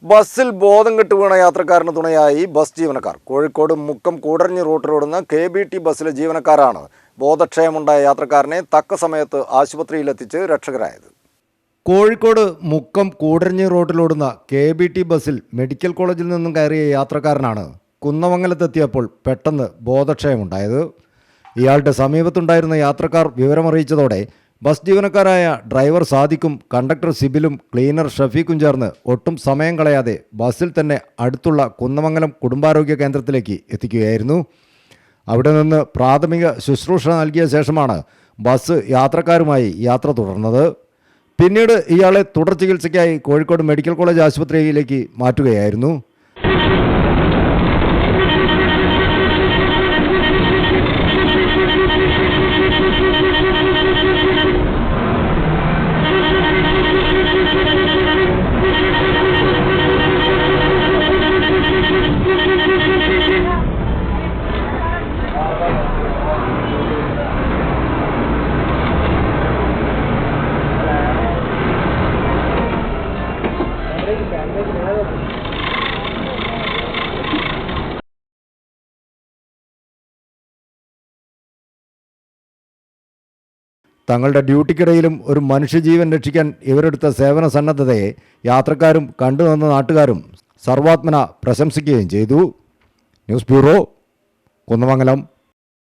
ബസ്സിൽ ബോധം കെട്ട് വീണ യാത്രക്കാരന് തുണയായി ബസ് ജീവനക്കാർ. കോഴിക്കോട് മുക്കം കൂടരഞ്ഞി റൂട്ടിലോടുന്ന KBT ബസ്സിലെ ജീവനക്കാരാണ് ബോധക്ഷയമുണ്ടായ യാത്രക്കാരനെ തക്ക സമയത്ത് ആശുപത്രിയിലെത്തിച്ച് രക്ഷകരായത്. കോഴിക്കോട് മുക്കം കൂടരഞ്ഞി റോഡിലോടുന്ന KBT ബസ്സിൽ മെഡിക്കൽ കോളേജിൽ നിന്നും കയറിയ യാത്രക്കാരനാണ് കുന്നമംഗലത്തെത്തിയപ്പോൾ പെട്ടെന്ന് ബോധക്ഷയമുണ്ടായത്. ഇയാളുടെ സമീപത്തുണ്ടായിരുന്ന യാത്രക്കാർ വിവരമറിയിച്ചതോടെ ബസ് ജീവനക്കാരായ ഡ്രൈവർ സാദിഖും കണ്ടക്ടർ സിബിലും ക്ലീനർ ഷഫീഖും ചേർന്ന് ഒട്ടും സമയം കളയാതെ ബസ്സിൽ തന്നെ അടുത്തുള്ള കുന്നമംഗലം കുടുംബാരോഗ്യ കേന്ദ്രത്തിലേക്ക് എത്തിക്കുകയായിരുന്നു. അവിടെ നിന്ന് പ്രാഥമിക ശുശ്രൂഷ നൽകിയ ശേഷമാണ് ബസ് യാത്രക്കാരുമായി യാത്ര തുടർന്നത്. പിന്നീട് ഇയാളെ തുടർ ചികിത്സയ്ക്കായി കോഴിക്കോട് മെഡിക്കൽ കോളേജ് ആശുപത്രിയിലേക്ക് മാറ്റുകയായിരുന്നു. തങ്ങളുടെ ഡ്യൂട്ടിക്കിടയിലും ഒരു മനുഷ്യജീവൻ രക്ഷിക്കാൻ ഇവരെടുത്ത സേവന സന്നദ്ധതയെ യാത്രക്കാരും കണ്ടുനിന്ന നാട്ടുകാരും സർവാത്മന പ്രശംസിക്കുകയും ചെയ്തു. News bureau, Kunnamangalam.